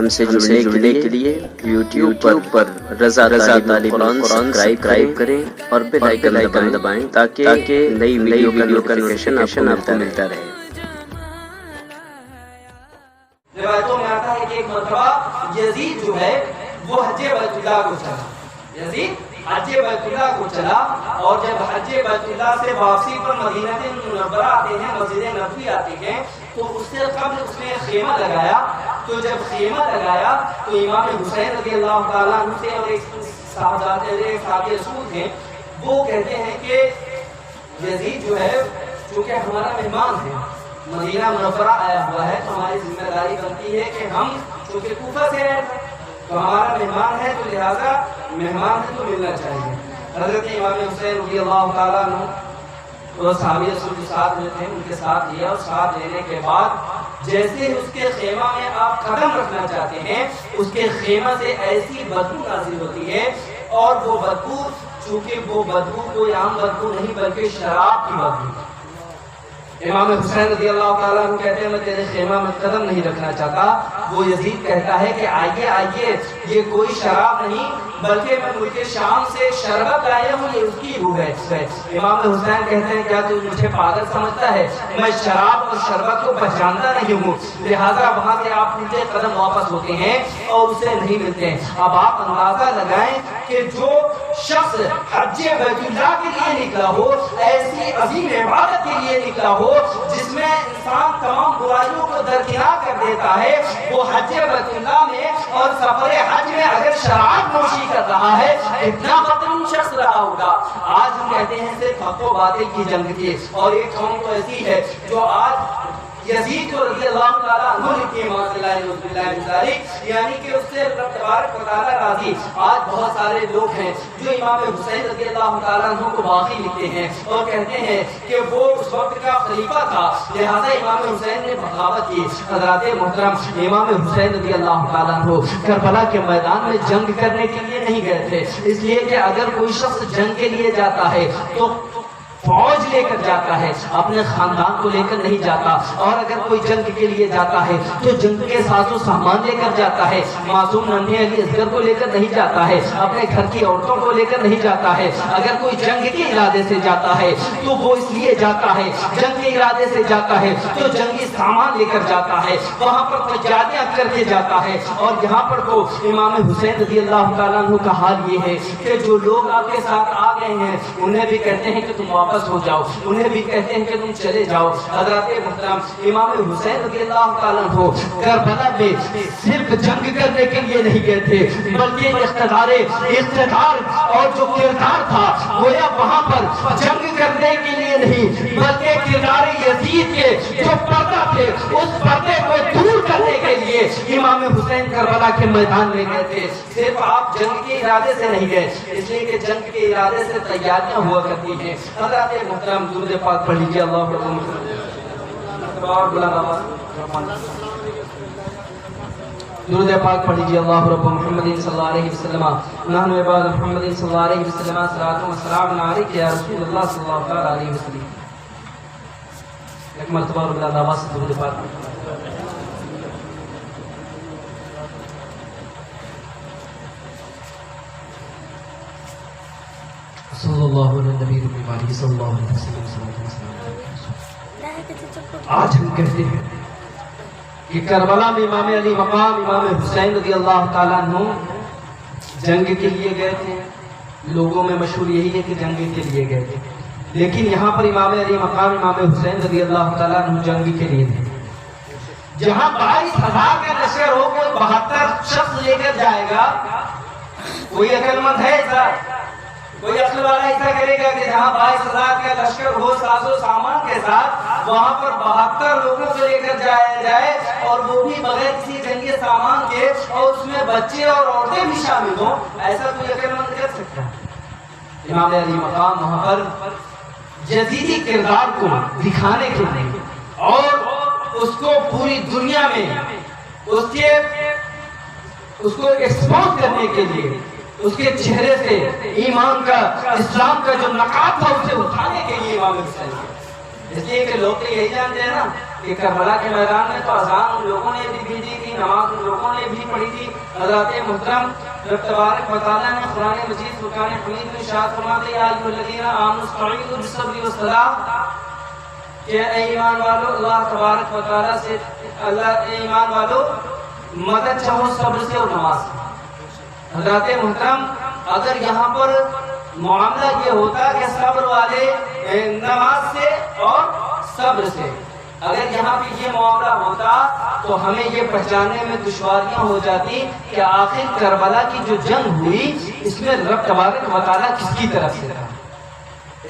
ہم سے جڑنے کے لیے یوٹیوب پر رضا طالب قرآن سبسکرائب کریں اور بیل آئیکن دبائیں تاکہ نئی ویڈیو کا نوٹیفیکیشن آپ کو ملتا رہے۔ روایتوں میں آتا ہے کہ ایک مرتبہ یزید جو ہے وہ حج بیت اللہ کو چلا، یزید حج بیت اللہ کو چلا، اور جب حج بیت اللہ سے واپسی پر مدینہ منورہ آتے ہیں، مسجد نبوی آتے ہیں، تو اس سے قبل اس نے خیمہ لگایا۔ تو جب خیمہ لگایا تو امام حسین رضی اللہ تعالیٰ عنہ سے اور ایک صحابی رسول تھے، وہ کہتے ہیں کہ یزید جو ہے چونکہ ہمارا مہمان ہے، مدینہ منورہ آیا ہوا ہے، تو ہماری ذمہ داری بنتی ہے کہ ہم چونکہ کوفہ سے ہیں تو ہمارا مہمان ہے، تو لہذا مہمان ہے تو ملنا چاہیے۔ حضرت امام حسین رضی اللہ تعالیٰ عنہ وہ صحابی رسول کے ساتھ میں تھے، ان کے ساتھ لیا، اور ساتھ لینے کے بعد جیسے اس کے خیمہ میں آپ قدم رکھنا چاہتے ہیں، اس کے خیمہ سے ایسی بدبو نازل ہوتی ہے، اور وہ بدبو چونکہ وہ بدبو کوئی عام بدبو نہیں بلکہ شراب کی بدبو۔ امام حسین رضی اللہ تعالیٰ عنہ کہتے ہیں میں تیرے خیمہ میں قدم نہیں رکھنا چاہتا۔ وہ یزید کہتا ہے کہ آئیے آئیے، یہ کوئی شراب نہیں بلکہ میں ملک شام سے شربت لایا ہوں، یہ اس کی روح ہے۔ امام حسین کہتے ہیں کیا تو مجھے پاگل سمجھتا ہے؟ میں شراب اور شربت کو پہچانتا نہیں ہوں، لہٰذا وہاں سے آپ مجھے قدم واپس ہوتے ہیں اور اسے نہیں ملتے ہیں۔ اب آپ اندازہ لگائیں کہ جو شخص حج بیت اللہ کے لیے نکلا ہو، ایسی عظیم عبادت کے لیے نکلا ہو جس میں انسان تمام برائیوں کو درکنار کر دیتا ہے، وہ حج بیت اللہ میں اور سفر حج میں اگر شراب نوشی کر رہا ہے، اتنا بدترین شخص رہا ہوگا۔ آج ہم کہتے ہیں صرف حق و باطل کی جنگ کی، اور ایک قوم تو ایسی ہے جو آج یزید کو رضی اللہ تعالیٰ عنہ کی یعنی کہ اس سے رب تبارک و تعالیٰ راضی۔ آج بہت سارے لوگ ہیں جو امام حسین رضی اللہ تعالیٰ عنہ کو باغی لکھتے ہیں اور کہتے ہیں کہ وہ اس وقت کا خلیفہ تھا، لہذا امام حسین نے بغاوت کی۔ حضرات محترم، امام حسین رضی اللہ تعالیٰ عنہ کربلا کے میدان میں جنگ کرنے کے لیے نہیں گئے تھے، اس لیے کہ اگر کوئی شخص جنگ کے لیے جاتا ہے تو فوج لے کر جاتا ہے، اپنے خاندان کو لے کر نہیں جاتا، اور اگر کوئی جنگ کے لیے جاتا ہے تو جنگ کے ساز و سامان لے کر جاتا ہے، معصوم ننھے علی اصغر کو لے کر نہیں جاتا ہے، اپنے گھر کی عورتوں کو لے کر نہیں جاتا ہے۔ اگر کوئی جنگ کے ارادے سے جاتا ہے تو وہ اس لیے جاتا ہے، جنگ کے ارادے سے جاتا ہے تو جنگی سامان لے کر جاتا ہے، وہاں پر تجاریاں کر کے جاتا ہے۔ اور یہاں پر تو امام حسین رضی اللہ تعالیٰ عنہ کا حال یہ ہے کہ جو لوگ آپ کے ساتھ آ گئے ہیں انہیں بھی کہتے ہیں کہ تم واپس ہو جاؤ، انہیں بھی کہتے ہیں کہ تم چلے جاؤ۔ حضرات محترم، امام حسین رضی اللہ تعالیٰ عنہ کربلا میں صرف جنگ کرنے کے لیے نہیں گئے تھے بلکہ اقتدار اور جو کردار تھا گویا وہاں پر جنگ کرنے کے لیے نہیں بلکہ کردار یزید کے جو پردہ تھے اس پردے کو دور کرنے کے لیے امام حسین کربلا کے میدان میں گئے تھے۔ صرف آپ جنگ کے ارادے سے نہیں گئے، اس لیے کہ جنگ کے ارادے سے تیاریاں ہوا کرتی ہیں۔ حضرات محترم، درود پاک پڑھ لیجیے۔ اللہ درود پاک پڑھ لیجیے۔ اللہ رب محمد صلی اللہ علیہ وسلم نحن عباد محمد صلی اللہ علیہ وسلم صلاۃ و سلام علیک یا رسول اللہ صلی اللہ علیہ وسلم۔ ایک مرتبہ اللہ آواز سے درود پاک صلی اللہ علیہ نبی ربی صلی اللہ علیہ وسلم۔ آج ہم کہتے ہیں کہ کربلا میں امام علی مقام امام حسین رضی اللہ تعالیٰ عنہ جنگ کے لیے گئے تھے۔ لوگوں میں مشہور یہی ہے کہ جنگ کے لیے گئے تھے، لیکن یہاں پر امام علی مقام امام حسین رضی اللہ تعالیٰ عنہ جنگ کے لیے تھے۔ جہاں 22,000 کا لشکر ہو کوئی 72 شخص لے کر جائے گا، کوئی عقل مند ہے ایسا؟ کوئی عقل والا ایسا کرے گا کہ جہاں 22,000 کا لشکر ہو ساز و سامان کے ساتھ، وہاں پر 72 لوگوں کو لے کر جایا جائے اور وہ بھی بغیر کسی جنگی سامان کے، اور اس میں بچے اور عورتیں بھی شامل ہوں؟ ایسا کوئی عقل مند کر سکتا ہے؟ امام علی مقام وہاں پر جدیدی کردار کو دکھانے کے لیے اور اس کو پوری دنیا میں اس کو ایکسپوز کرنے کے لیے اس کے چہرے سے ایمان کا، اسلام کا جو نقاب تھا اسے اٹھانے کے لیے امام حسین، اس لیے کہ لوگ تو یہی جانتے ہیں نا کہ کربلا کے میدان میں تو اذان ان لوگوں نے بھی بھیجی تھی، نماز ان لوگوں نے بھی پڑھی تھی۔ حضرات محترم، رب تبارک و تعالیٰ نے قرآن مجید فرقان حمید میں ارشاد فرماتے ہیں یا ایھا الذین آمنوا استعینوا بالصبر والصلاۃ، کہ اے ایمان والو اللہ تبارک و تعالیٰ سے، اللہ اے ایمان والو مدد چاہو صبر سے اور نماز سے۔ حضرات محترم، اگر یہاں پر معاملہ یہ ہوتا کہ صبر والے نماز سے اور صبر سے، اگر یہاں پہ یہ معاملہ ہوتا تو ہمیں یہ پہچاننے میں دشواریاں ہو جاتی کہ آخر کربلا کی جو جنگ ہوئی اس میں رب تبارک و تعالیٰ کس کی طرف سے تھا۔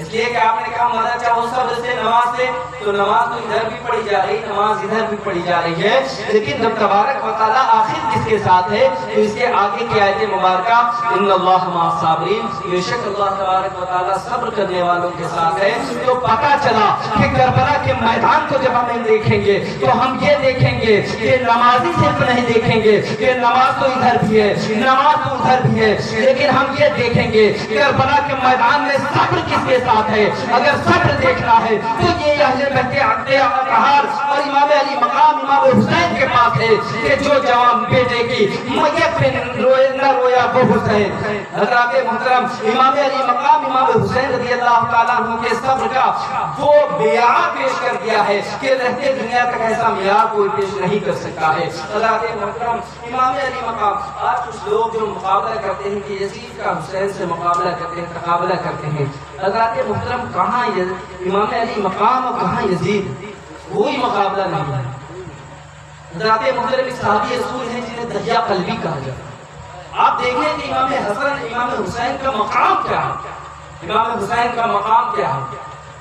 اس لیے کہ آپ نے کہا مدد چاہو صبر سے نماز سے، تو نماز تو ادھر بھی پڑھی جا رہی، نماز ادھر بھی پڑھی جا رہی ہے، لیکن رب تبارک و تعالیٰ آخر کس کے ساتھ ہے؟ تو اس کے آگے کی آیت مبارکہ ان اللہ مع الصابرین، بے شک اللہ تبارک و تعالیٰ صبر کرنے والوں کے ساتھ ہے۔ تو پتہ چلا کہ کربلا کے میدان کو جب ہم دیکھیں گے تو ہم یہ دیکھیں گے کہ نمازی صرف نہیں دیکھیں گے کہ نماز تو ادھر بھی ہے، نماز تو ادھر بھی ہے، لیکن ہم یہ دیکھیں گے کربلا کے میدان میں صبر کس کے ساتھ ہے۔ اگر صبر دیکھنا ہے تو یہ اہل بیت اطہار اور امام علی مقام امام حسین کے پاس ہے کہ جو جوان بیٹے کی میت پہ نہ رویا وہ حسین۔ حضرات محترم، امام علی مقام امام حسین رضی اللہ تعالیٰ عنہ کے صبر کا وہ معیار پیش کر دیا ہے کہ رہتے دنیا تک ایسا معیار کوئی پیش نہیں کر سکتا ہے۔ حضرات محترم، امام علی مقام، آج کچھ لوگ جو مقابلہ کرتے ہیں کہ یزید کا حسین سے مقابلہ کرتے ہیں، تقابلہ کرتے ہیں، حضرات محترم کہاں امام علی مقام اور کہاں یزید، کوئی مقابلہ نہیں ہے۔ حضرات محترم ایک صحابی رسول ہیں جنہیں دحیہ قلبی کہا جاتا ہے۔ آپ دیکھیں کہ امام حسن امام حسین کا مقام کیا ہے، امام حسین کا مقام کیا ہے،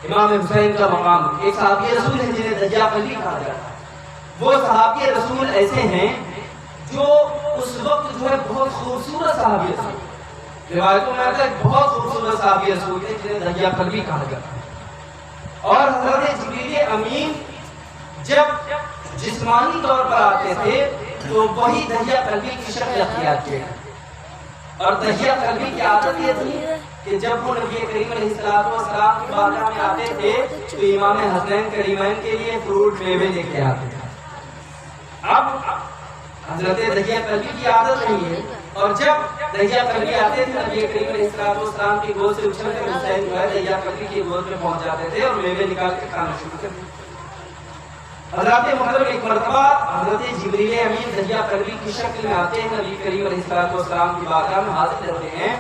امام حسین کا مقام ایک صحابی رسول ہیں جنہیں دحیہ قلبی کہا جاتا ہے۔ وہ صحابی رسول ایسے ہیں جو اس وقت جو ہے بہت خوبصورت صحابی رسول، روایتوں میں آتا ہے بہت خوبصورت صحابی رسول تھے جنہیں دحیہ قلبی کہا جاتا ہے۔ اور حضرت جبریل امین جب جسمانی طور پر آتے تھے تو وہی دحیہ قلبی کی شکل اختیار کیے، اور دحیہ قلبی کی عادت یہ تھی کہ جب وہ نبی کریم علیہ السلام کی بارگاہ میں آتے تھے تو امام حسنین کریمین کے لیے فروٹ میوے لے کے آتے تھے۔ اب حضرت دحیہ قلبی کی عادت نہیں ہے، اور جب دحیہ قلبی آتے تھے نبی کریم علیہ السلام کی گود سے اچھل کر حسین جو ہے دحیہ قلبی کی گود میں پہنچ جاتے تھے اور میوے نکال کے کھانا شروع کر دیتے۔ حضرات محترم، ایک مرتبہ حضرت جبریل امین دحیہ قلبی کی شکل میں آتے ہیں، نبی کریم علیہ السلام کی بارگاہ میں حاضر ہوتے ہیں،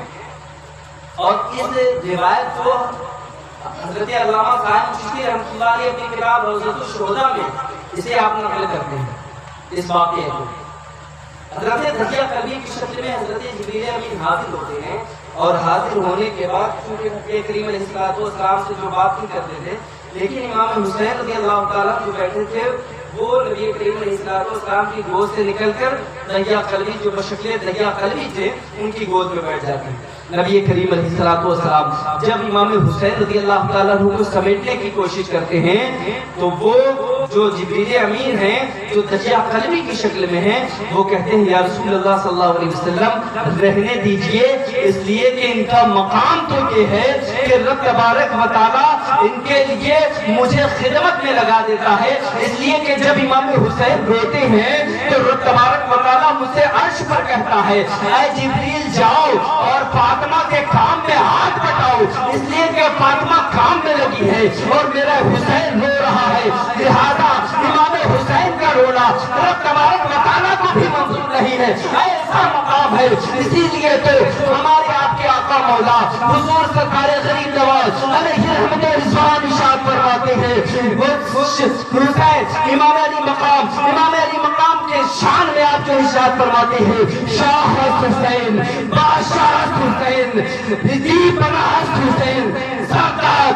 اور اس روایت کو حضرت علامہ قائم چشتی رحمۃ اللہ علیہ اپنی کتاب روضۃ الشہداء میں اسے آپ نقل کرتے ہیں اس واقعے کو۔ حضرت دحیہ قلبی کی شکل میں حضرت جبریل امین حاضر ہوتے ہیں، اور حاضر ہونے کے بعد چونکہ نبی کریم علیہ السلام سے جو بات نہیں کرتے تھے، لیکن امام حسین رضی اللہ تعالیٰ جو بیٹھے تھے وہ نبی کریم علیہ السلام کی گود سے نکل کر دحیہ قلبی جو بشکل دحیہ قلبی تھے ان کی گود میں بیٹھ جاتے ہیں۔ نبی کریم علیہ السلام جب امام حسین رضی اللہ تعالیٰ عنہ کو سمیٹنے کی کوشش کرتے ہیں تو وہ جو جبریل امین ہیں جو دحیہ قلبی کی شکل میں ہیں وہ کہتے ہیں یا رسول اللہ صلی اللہ علیہ وسلم رہنے دیجئے، اس لیے کہ ان کا مقام تو یہ ہے کہ رب تبارک و تعالیٰ ان کے لیے مجھے خدمت میں لگا دیتا ہے، اس لیے کہ جب امام حسین روتے ہیں تو رب تبارک و تعالیٰ مجھ سے عرش پر کہتا ہے اے جبریل جاؤ اور فاطمہ کے کام میں ہاتھ بٹاؤ، اس لیے کہ فاطمہ کام میں لگی ہے اور میرا حسین رو رہا ہے، لہذا امام حسین کا رونا رب تبارک و تعالیٰ کو بھی منظور نہیں ہے، ایسا مقام ہے۔ اسی لیے تو ہمارے آپ کے آقا مولا حضور سرکار غریب نواز علیہ رحمت و رضوان ارشاد فرماتے ہیں حسین امام علی مقام کے شان میں آپ جو ارشاد فرماتے ہیں شاہ حسین بادشاہ حسین دی بناس حسین زکات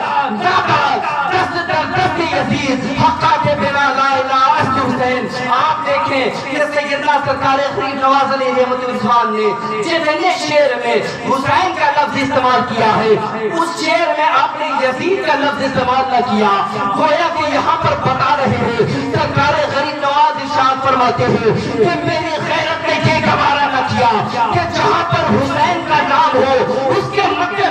دست در دست یزید حقا کے بنا لا الہ الا حسین۔ آپ دیکھیں کہ سیدنا سرکار غریب نواز علیہ رحمت و رضوان نے جتنے شعر میں حسین کا لفظ استعمال کیا ہے اس شعر میں آپ نے یزید کا لفظ استعمال نہ کیا، گویا کہ یہاں پر بتا رہے ہیں سرکار غریب نواز ارشاد فرماتے ہیں کہ میری غیرت نے یہ گوارا نہ کیا کہ جہاں پر حسین کا نام ہو اس کے مد